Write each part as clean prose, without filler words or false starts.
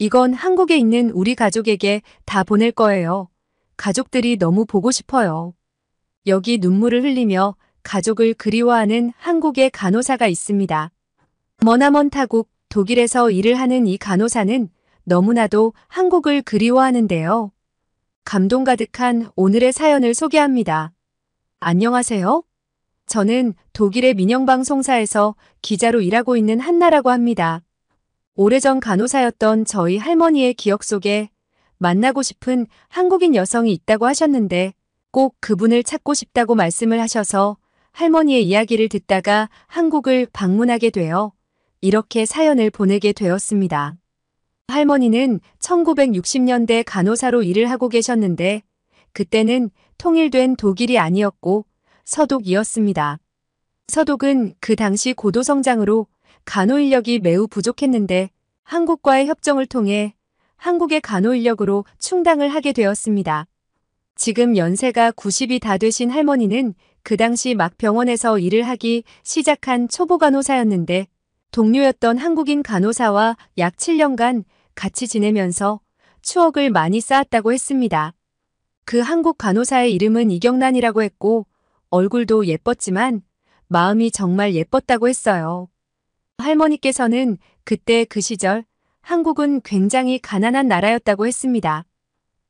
이건 한국에 있는 우리 가족에게 다 보낼 거예요. 가족들이 너무 보고 싶어요. 여기 눈물을 흘리며 가족을 그리워하는 한국의 간호사가 있습니다. 머나먼 타국 독일에서 일을 하는 이 간호사는 너무나도 한국을 그리워하는데요. 감동 가득한 오늘의 사연을 소개합니다. 안녕하세요. 저는 독일의 민영방송사에서 기자로 일하고 있는 한나라고 합니다. 오래전 간호사였던 저희 할머니의 기억 속에 만나고 싶은 한국인 여성이 있다고 하셨는데 꼭 그분을 찾고 싶다고 말씀을 하셔서 할머니의 이야기를 듣다가 한국을 방문하게 되어 이렇게 사연을 보내게 되었습니다. 할머니는 1960년대 간호사로 일을 하고 계셨는데 그때는 통일된 독일이 아니었고 서독이었습니다. 서독은 그 당시 고도성장으로 간호 인력이 매우 부족했는데 한국과의 협정을 통해 한국의 간호 인력으로 충당을 하게 되었습니다. 지금 연세가 90이 다 되신 할머니는 그 당시 막 병원에서 일을 하기 시작한 초보 간호사였는데 동료였던 한국인 간호사와 약 7년간 같이 지내면서 추억을 많이 쌓았다고 했습니다. 그 한국 간호사의 이름은 이경란이라고 했고 얼굴도 예뻤지만 마음이 정말 예뻤다고 했어요. 할머니께서는 그때 그 시절 한국은 굉장히 가난한 나라였다고 했습니다.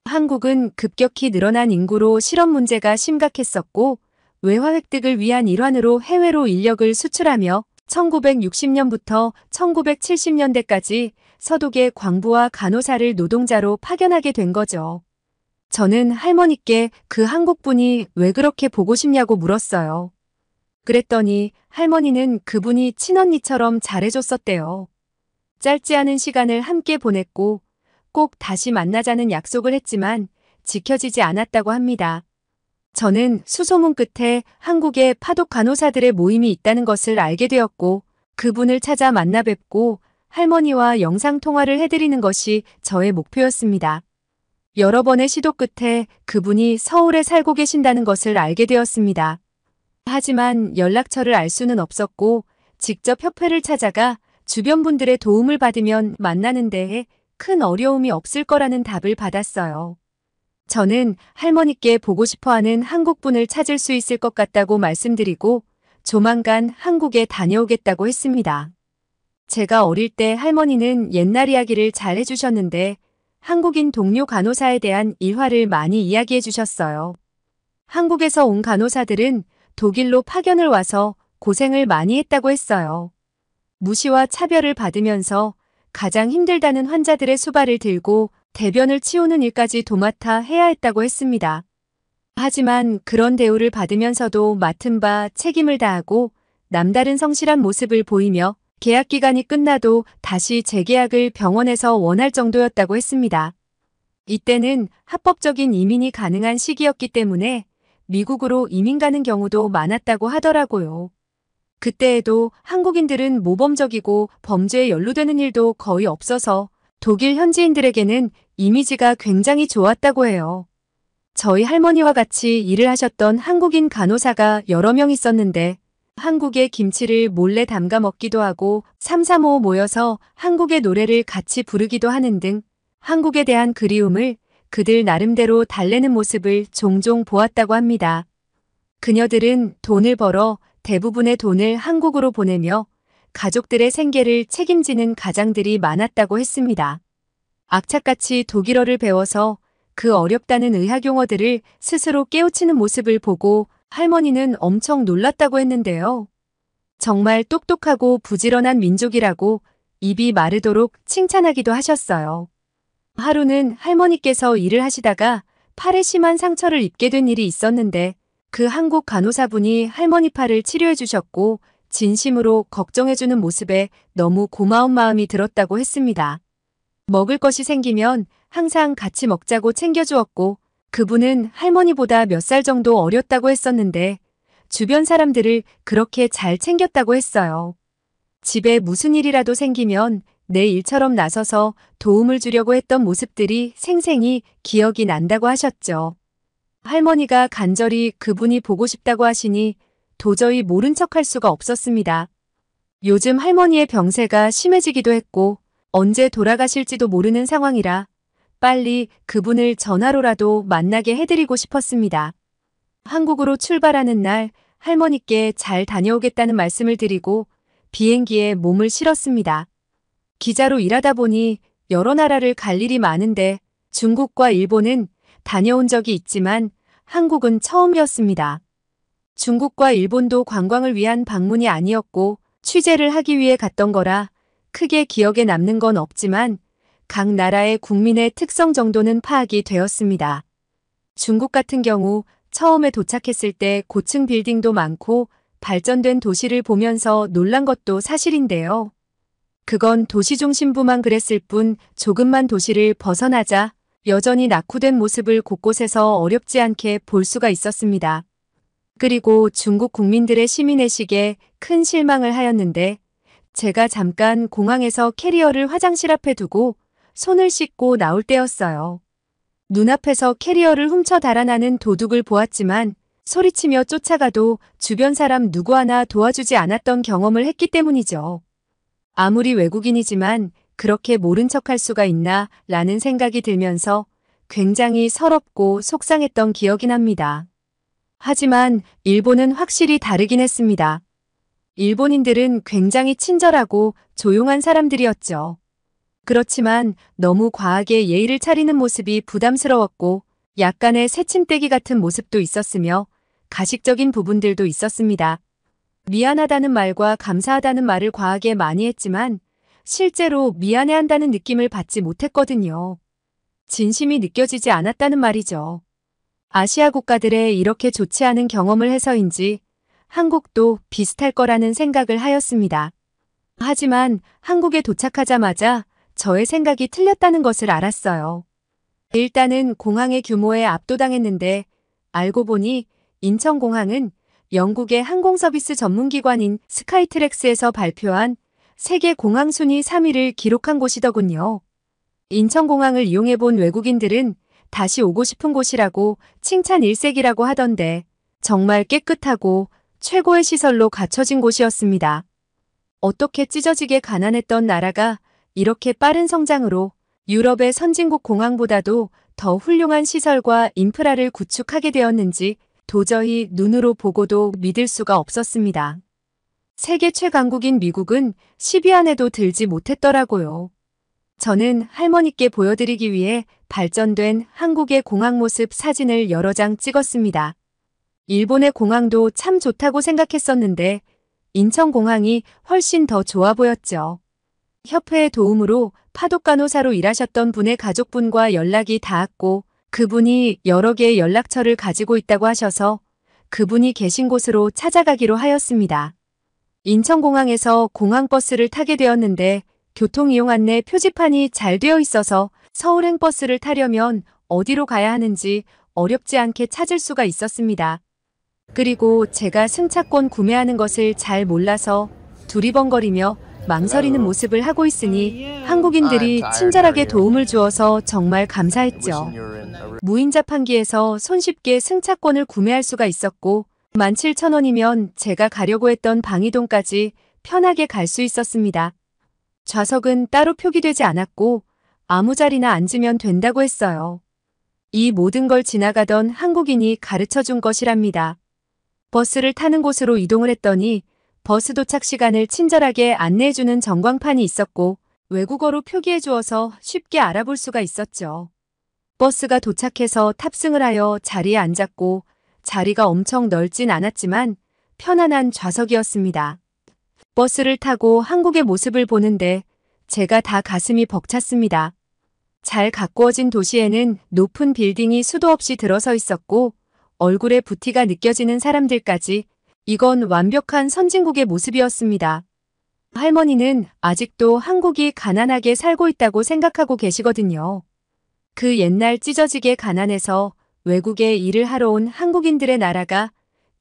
한국은 급격히 늘어난 인구로 실업 문제가 심각했었고 외화 획득을 위한 일환으로 해외로 인력을 수출하며 1960년부터 1970년대까지 서독의 광부와 간호사를 노동자로 파견하게 된 거죠. 저는 할머니께 그 한국분이 왜 그렇게 보고 싶냐고 물었어요. 그랬더니 할머니는 그분이 친언니처럼 잘해줬었대요. 짧지 않은 시간을 함께 보냈고 꼭 다시 만나자는 약속을 했지만 지켜지지 않았다고 합니다. 저는 수소문 끝에 한국에 파독 간호사들의 모임이 있다는 것을 알게 되었고 그분을 찾아 만나 뵙고 할머니와 영상통화를 해드리는 것이 저의 목표였습니다. 여러 번의 시도 끝에 그분이 서울에 살고 계신다는 것을 알게 되었습니다. 하지만 연락처를 알 수는 없었고 직접 협회를 찾아가 주변 분들의 도움을 받으면 만나는 데에 큰 어려움이 없을 거라는 답을 받았어요. 저는 할머니께 보고 싶어하는 한국분을 찾을 수 있을 것 같다고 말씀드리고 조만간 한국에 다녀오겠다고 했습니다. 제가 어릴 때 할머니는 옛날 이야기를 잘 해주셨는데 한국인 동료 간호사에 대한 일화를 많이 이야기해 주셨어요. 한국에서 온 간호사들은 독일로 파견을 와서 고생을 많이 했다고 했어요. 무시와 차별을 받으면서 가장 힘들다는 환자들의 수발을 들고 대변을 치우는 일까지 도맡아 해야 했다고 했습니다. 하지만 그런 대우를 받으면서도 맡은 바 책임을 다하고 남다른 성실한 모습을 보이며 계약 기간이 끝나도 다시 재계약을 병원에서 원할 정도였다고 했습니다. 이때는 합법적인 이민이 가능한 시기였기 때문에 미국으로 이민 가는 경우도 많았다고 하더라고요. 그때에도 한국인들은 모범적이고 범죄에 연루되는 일도 거의 없어서 독일 현지인들에게는 이미지가 굉장히 좋았다고 해요. 저희 할머니와 같이 일을 하셨던 한국인 간호사가 여러 명 있었는데 한국의 김치를 몰래 담가 먹기도 하고 335 모여서 한국의 노래를 같이 부르기도 하는 등 한국에 대한 그리움을 그들 나름대로 달래는 모습을 종종 보았다고 합니다. 그녀들은 돈을 벌어 대부분의 돈을 한국으로 보내며 가족들의 생계를 책임지는 가장들이 많았다고 했습니다. 악착같이 독일어를 배워서 그 어렵다는 의학 용어들을 스스로 깨우치는 모습을 보고 할머니는 엄청 놀랐다고 했는데요. 정말 똑똑하고 부지런한 민족이라고 입이 마르도록 칭찬하기도 하셨어요. 하루는 할머니께서 일을 하시다가 팔에 심한 상처를 입게 된 일이 있었는데 그 한국 간호사분이 할머니 팔을 치료해 주셨고 진심으로 걱정해주는 모습에 너무 고마운 마음이 들었다고 했습니다. 먹을 것이 생기면 항상 같이 먹자고 챙겨주었고 그분은 할머니보다 몇 살 정도 어렸다고 했었는데 주변 사람들을 그렇게 잘 챙겼다고 했어요. 집에 무슨 일이라도 생기면 내 일처럼 나서서 도움을 주려고 했던 모습들이 생생히 기억이 난다고 하셨죠. 할머니가 간절히 그분이 보고 싶다고 하시니 도저히 모른 척할 수가 없었습니다. 요즘 할머니의 병세가 심해지기도 했고 언제 돌아가실지도 모르는 상황이라 빨리 그분을 전화로라도 만나게 해드리고 싶었습니다. 한국으로 출발하는 날 할머니께 잘 다녀오겠다는 말씀을 드리고 비행기에 몸을 실었습니다. 기자로 일하다 보니 여러 나라를 갈 일이 많은데 중국과 일본은 다녀온 적이 있지만 한국은 처음이었습니다. 중국과 일본도 관광을 위한 방문이 아니었고 취재를 하기 위해 갔던 거라 크게 기억에 남는 건 없지만 각 나라의 국민의 특성 정도는 파악이 되었습니다. 중국 같은 경우 처음에 도착했을 때 고층 빌딩도 많고 발전된 도시를 보면서 놀란 것도 사실인데요. 그건 도시 중심부만 그랬을 뿐 조금만 도시를 벗어나자 여전히 낙후된 모습을 곳곳에서 어렵지 않게 볼 수가 있었습니다. 그리고 중국 국민들의 시민의식에 큰 실망을 하였는데 제가 잠깐 공항에서 캐리어를 화장실 앞에 두고 손을 씻고 나올 때였어요. 눈앞에서 캐리어를 훔쳐 달아나는 도둑을 보았지만 소리치며 쫓아가도 주변 사람 누구 하나 도와주지 않았던 경험을 했기 때문이죠. 아무리 외국인이지만 그렇게 모른 척할 수가 있나 라는 생각이 들면서 굉장히 서럽고 속상했던 기억이 납니다. 하지만 일본은 확실히 다르긴 했습니다. 일본인들은 굉장히 친절하고 조용한 사람들이었죠. 그렇지만 너무 과하게 예의를 차리는 모습이 부담스러웠고 약간의 새침대기 같은 모습도 있었으며 가식적인 부분들도 있었습니다. 미안하다는 말과 감사하다는 말을 과하게 많이 했지만 실제로 미안해한다는 느낌을 받지 못했거든요. 진심이 느껴지지 않았다는 말이죠. 아시아 국가들의 이렇게 좋지 않은 경험을 해서인지 한국도 비슷할 거라는 생각을 하였습니다. 하지만 한국에 도착하자마자 저의 생각이 틀렸다는 것을 알았어요. 일단은 공항의 규모에 압도당했는데 알고 보니 인천공항은 영국의 항공서비스 전문기관인 스카이트랙스에서 발표한 세계 공항 순위 3위를 기록한 곳이더군요. 인천공항을 이용해본 외국인들은 다시 오고 싶은 곳이라고 칭찬 일색이라고 하던데 정말 깨끗하고 최고의 시설로 갖춰진 곳이었습니다. 어떻게 찢어지게 가난했던 나라가 이렇게 빠른 성장으로 유럽의 선진국 공항보다도 더 훌륭한 시설과 인프라를 구축하게 되었는지 도저히 눈으로 보고도 믿을 수가 없었습니다. 세계 최강국인 미국은 10위 안에도 들지 못했더라고요. 저는 할머니께 보여드리기 위해 발전된 한국의 공항 모습 사진을 여러 장 찍었습니다. 일본의 공항도 참 좋다고 생각했었는데 인천공항이 훨씬 더 좋아 보였죠. 협회의 도움으로 파독간호사로 일하셨던 분의 가족분과 연락이 닿았고 그분이 여러 개의 연락처를 가지고 있다고 하셔서 그분이 계신 곳으로 찾아가기로 하였습니다. 인천공항에서 공항버스를 타게 되었는데 교통이용 안내 표지판이 잘 되어 있어서 서울행 버스를 타려면 어디로 가야 하는지 어렵지 않게 찾을 수가 있었습니다. 그리고 제가 승차권 구매하는 것을 잘 몰라서 두리번거리며 망설이는 모습을 하고 있으니 한국인들이 친절하게 도움을 주어서 정말 감사했죠. 무인 자판기에서 손쉽게 승차권을 구매할 수가 있었고 17,000원이면 제가 가려고 했던 방이동까지 편하게 갈 수 있었습니다. 좌석은 따로 표기되지 않았고 아무 자리나 앉으면 된다고 했어요. 이 모든 걸 지나가던 한국인이 가르쳐준 것이랍니다. 버스를 타는 곳으로 이동을 했더니 버스 도착 시간을 친절하게 안내해주는 전광판이 있었고 외국어로 표기해 주어서 쉽게 알아볼 수가 있었죠. 버스가 도착해서 탑승을 하여 자리에 앉았고 자리가 엄청 넓진 않았지만 편안한 좌석이었습니다. 버스를 타고 한국의 모습을 보는데 제가 다 가슴이 벅찼습니다. 잘 가꾸어진 도시에는 높은 빌딩이 수도 없이 들어서 있었고 얼굴에 부티가 느껴지는 사람들까지 이건 완벽한 선진국의 모습이었습니다. 할머니는 아직도 한국이 가난하게 살고 있다고 생각하고 계시거든요. 그 옛날 찢어지게 가난해서 외국에 일을 하러 온 한국인들의 나라가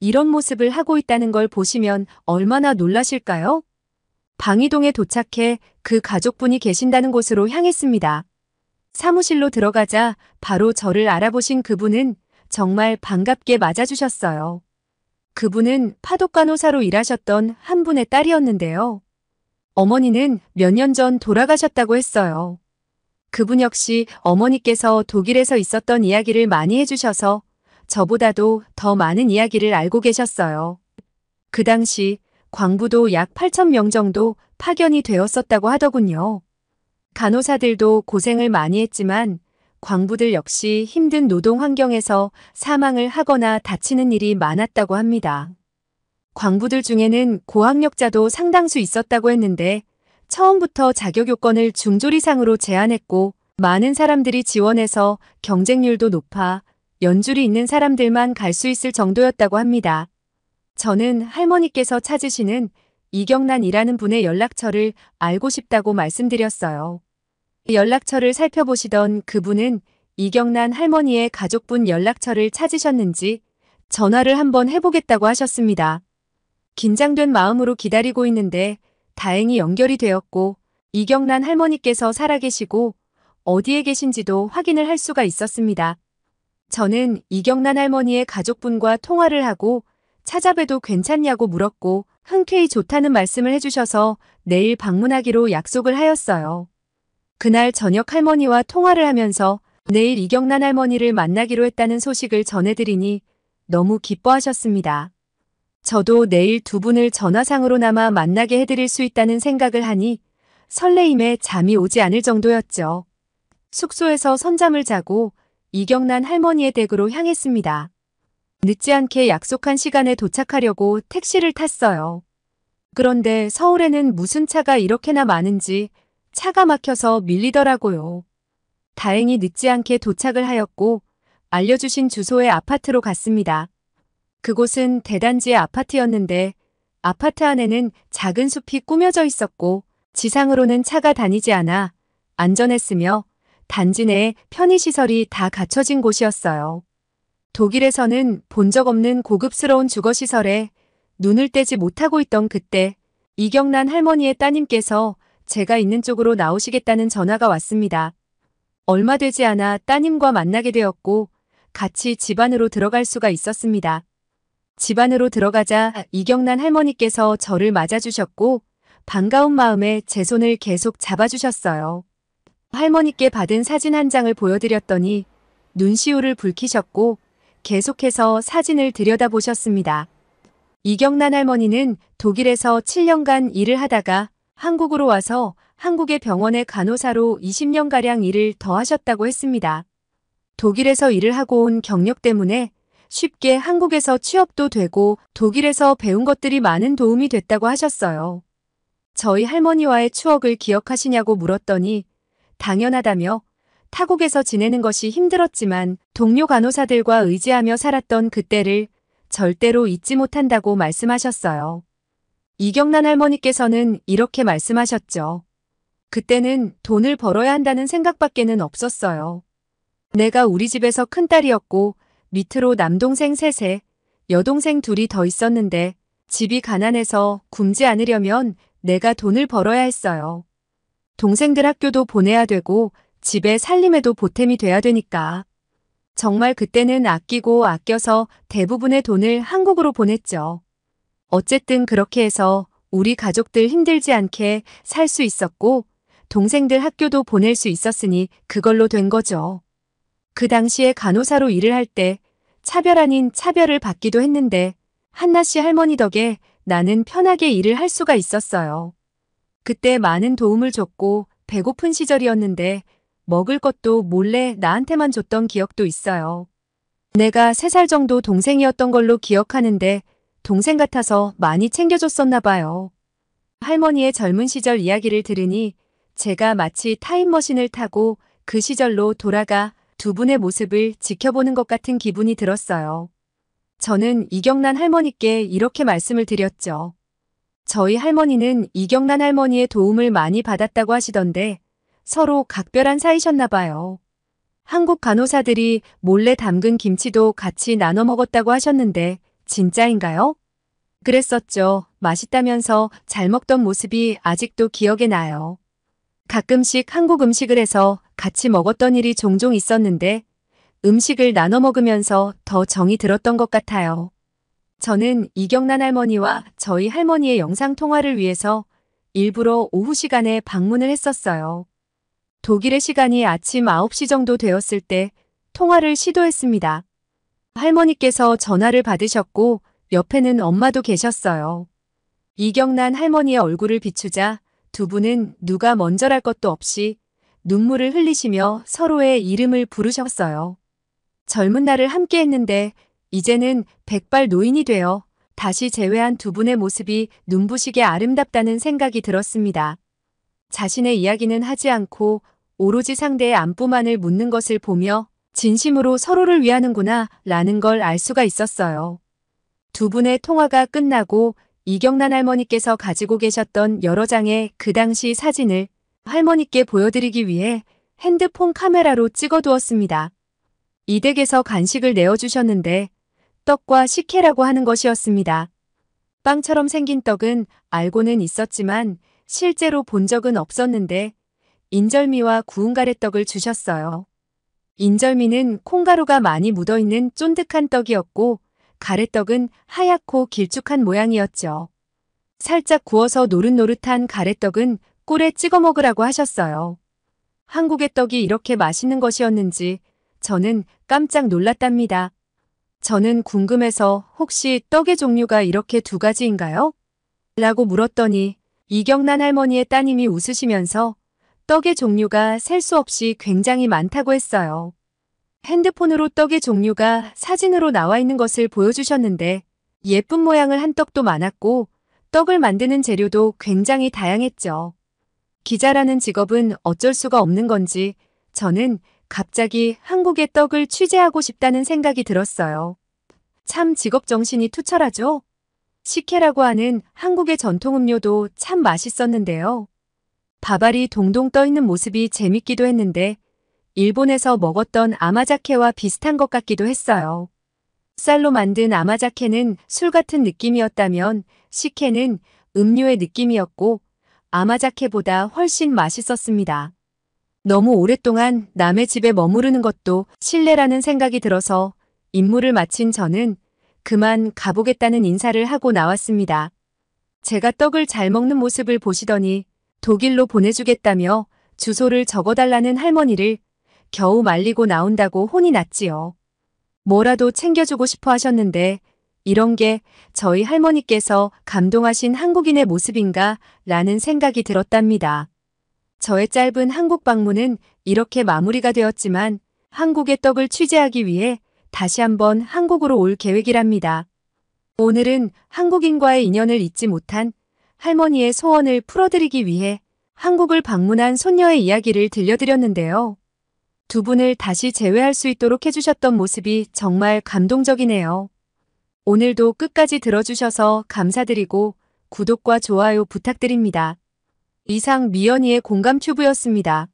이런 모습을 하고 있다는 걸 보시면 얼마나 놀라실까요? 방이동에 도착해 그 가족분이 계신다는 곳으로 향했습니다. 사무실로 들어가자 바로 저를 알아보신 그분은 정말 반갑게 맞아주셨어요. 그분은 파독간호사로 일하셨던 한 분의 딸이었는데요. 어머니는 몇 년 전 돌아가셨다고 했어요. 그분 역시 어머니께서 독일에서 있었던 이야기를 많이 해주셔서 저보다도 더 많은 이야기를 알고 계셨어요. 그 당시 광부도 약 8천 명 정도 파견이 되었었다고 하더군요. 간호사들도 고생을 많이 했지만 광부들 역시 힘든 노동 환경에서 사망을 하거나 다치는 일이 많았다고 합니다. 광부들 중에는 고학력자도 상당수 있었다고 했는데 처음부터 자격 요건을 중졸 이상으로 제한했고 많은 사람들이 지원해서 경쟁률도 높아 연줄이 있는 사람들만 갈 수 있을 정도였다고 합니다. 저는 할머니께서 찾으시는 이경란이라는 분의 연락처를 알고 싶다고 말씀드렸어요. 연락처를 살펴보시던 그분은 이경란 할머니의 가족분 연락처를 찾으셨는지 전화를 한번 해보겠다고 하셨습니다. 긴장된 마음으로 기다리고 있는데 다행히 연결이 되었고 이경란 할머니께서 살아계시고 어디에 계신지도 확인을 할 수가 있었습니다. 저는 이경란 할머니의 가족분과 통화를 하고 찾아뵈도 괜찮냐고 물었고 흔쾌히 좋다는 말씀을 해주셔서 내일 방문하기로 약속을 하였어요. 그날 저녁 할머니와 통화를 하면서 내일 이경란 할머니를 만나기로 했다는 소식을 전해드리니 너무 기뻐하셨습니다. 저도 내일 두 분을 전화상으로나마 만나게 해드릴 수 있다는 생각을 하니 설레임에 잠이 오지 않을 정도였죠. 숙소에서 선잠을 자고 이경란 할머니의 댁으로 향했습니다. 늦지 않게 약속한 시간에 도착하려고 택시를 탔어요. 그런데 서울에는 무슨 차가 이렇게나 많은지 차가 막혀서 밀리더라고요. 다행히 늦지 않게 도착을 하였고 알려주신 주소의 아파트로 갔습니다. 그곳은 대단지의 아파트였는데 아파트 안에는 작은 숲이 꾸며져 있었고 지상으로는 차가 다니지 않아 안전했으며 단지 내에 편의시설이 다 갖춰진 곳이었어요. 독일에서는 본 적 없는 고급스러운 주거시설에 눈을 떼지 못하고 있던 그때 이경란 할머니의 따님께서 제가 있는 쪽으로 나오시겠다는 전화가 왔습니다. 얼마 되지 않아 따님과 만나게 되었고 같이 집 안으로 들어갈 수가 있었습니다. 집 안으로 들어가자 이경란 할머니께서 저를 맞아주셨고 반가운 마음에 제 손을 계속 잡아주셨어요. 할머니께 받은 사진 한 장을 보여드렸더니 눈시울을 붉히셨고 계속해서 사진을 들여다보셨습니다. 이경란 할머니는 독일에서 7년간 일을 하다가 한국으로 와서 한국의 병원의 간호사로 20년가량 일을 더 하셨다고 했습니다. 독일에서 일을 하고 온 경력 때문에 쉽게 한국에서 취업도 되고 독일에서 배운 것들이 많은 도움이 됐다고 하셨어요. 저희 할머니와의 추억을 기억하시냐고 물었더니 당연하다며 타국에서 지내는 것이 힘들었지만 동료 간호사들과 의지하며 살았던 그때를 절대로 잊지 못한다고 말씀하셨어요. 이경란 할머니께서는 이렇게 말씀하셨죠. 그때는 돈을 벌어야 한다는 생각밖에는 없었어요. 내가 우리 집에서 큰딸이었고 밑으로 남동생 셋에 여동생 둘이 더 있었는데 집이 가난해서 굶지 않으려면 내가 돈을 벌어야 했어요. 동생들 학교도 보내야 되고 집에 살림에도 보탬이 돼야 되니까. 정말 그때는 아끼고 아껴서 대부분의 돈을 한국으로 보냈죠. 어쨌든 그렇게 해서 우리 가족들 힘들지 않게 살 수 있었고 동생들 학교도 보낼 수 있었으니 그걸로 된 거죠. 그 당시에 간호사로 일을 할 때 차별 아닌 차별을 받기도 했는데 한나 씨 할머니 덕에 나는 편하게 일을 할 수가 있었어요. 그때 많은 도움을 줬고 배고픈 시절이었는데 먹을 것도 몰래 나한테만 줬던 기억도 있어요. 내가 3살 정도 동생이었던 걸로 기억하는데 동생 같아서 많이 챙겨줬었나 봐요. 할머니의 젊은 시절 이야기를 들으니 제가 마치 타임머신을 타고 그 시절로 돌아가 두 분의 모습을 지켜보는 것 같은 기분이 들었어요. 저는 이경란 할머니께 이렇게 말씀을 드렸죠. 저희 할머니는 이경란 할머니의 도움을 많이 받았다고 하시던데 서로 각별한 사이셨나 봐요. 한국 간호사들이 몰래 담근 김치도 같이 나눠 먹었다고 하셨는데 진짜인가요? 그랬었죠. 맛있다면서 잘 먹던 모습이 아직도 기억에 나요. 가끔씩 한국 음식을 해서 같이 먹었던 일이 종종 있었는데 음식을 나눠 먹으면서 더 정이 들었던 것 같아요. 저는 이경란 할머니와 저희 할머니의 영상통화를 위해서 일부러 오후 시간에 방문을 했었어요. 독일의 시간이 아침 9시 정도 되었을 때 통화를 시도했습니다. 할머니께서 전화를 받으셨고 옆에는 엄마도 계셨어요. 이경란 할머니의 얼굴을 비추자 두 분은 누가 먼저랄 것도 없이 눈물을 흘리시며 서로의 이름을 부르셨어요. 젊은 날을 함께 했는데 이제는 백발 노인이 되어 다시 재회한 두 분의 모습이 눈부시게 아름답다는 생각이 들었습니다. 자신의 이야기는 하지 않고 오로지 상대의 안부만을 묻는 것을 보며 진심으로 서로를 위하는구나 라는 걸 알 수가 있었어요. 두 분의 통화가 끝나고 이경란 할머니께서 가지고 계셨던 여러 장의 그 당시 사진을 할머니께 보여드리기 위해 핸드폰 카메라로 찍어두었습니다. 이 댁에서 간식을 내어주셨는데 떡과 식혜라고 하는 것이었습니다. 빵처럼 생긴 떡은 알고는 있었지만 실제로 본 적은 없었는데 인절미와 구운 가래떡을 주셨어요. 인절미는 콩가루가 많이 묻어있는 쫀득한 떡이었고 가래떡은 하얗고 길쭉한 모양이었죠. 살짝 구워서 노릇노릇한 가래떡은 꿀에 찍어 먹으라고 하셨어요. 한국의 떡이 이렇게 맛있는 것이었는지 저는 깜짝 놀랐답니다. 저는 궁금해서 혹시 떡의 종류가 이렇게 두 가지인가요? 라고 물었더니 이경란 할머니의 따님이 웃으시면서 떡의 종류가 셀 수 없이 굉장히 많다고 했어요. 핸드폰으로 떡의 종류가 사진으로 나와 있는 것을 보여주셨는데 예쁜 모양을 한 떡도 많았고 떡을 만드는 재료도 굉장히 다양했죠. 기자라는 직업은 어쩔 수가 없는 건지 저는 갑자기 한국의 떡을 취재하고 싶다는 생각이 들었어요. 참 직업정신이 투철하죠? 식혜라고 하는 한국의 전통 음료도 참 맛있었는데요. 밥알이 동동 떠있는 모습이 재밌기도 했는데 일본에서 먹었던 아마자케와 비슷한 것 같기도 했어요. 쌀로 만든 아마자케는 술 같은 느낌이었다면 식혜는 음료의 느낌이었고 아마자케보다 훨씬 맛있었습니다. 너무 오랫동안 남의 집에 머무르는 것도 실례라는 생각이 들어서 임무를 마친 저는 그만 가보겠다는 인사를 하고 나왔습니다. 제가 떡을 잘 먹는 모습을 보시더니 독일로 보내주겠다며 주소를 적어달라는 할머니를 겨우 말리고 나온다고 혼이 났지요. 뭐라도 챙겨주고 싶어 하셨는데 이런 게 저희 할머니께서 감동하신 한국인의 모습인가 라는 생각이 들었답니다. 저의 짧은 한국 방문은 이렇게 마무리가 되었지만 한국의 떡을 취재하기 위해 다시 한번 한국으로 올 계획이랍니다. 오늘은 한국인과의 인연을 잊지 못한 할머니의 소원을 풀어드리기 위해 한국을 방문한 손녀의 이야기를 들려드렸는데요. 두 분을 다시 재회할 수 있도록 해주셨던 모습이 정말 감동적이네요. 오늘도 끝까지 들어주셔서 감사드리고 구독과 좋아요 부탁드립니다. 이상 미연이의 공감 튜브였습니다.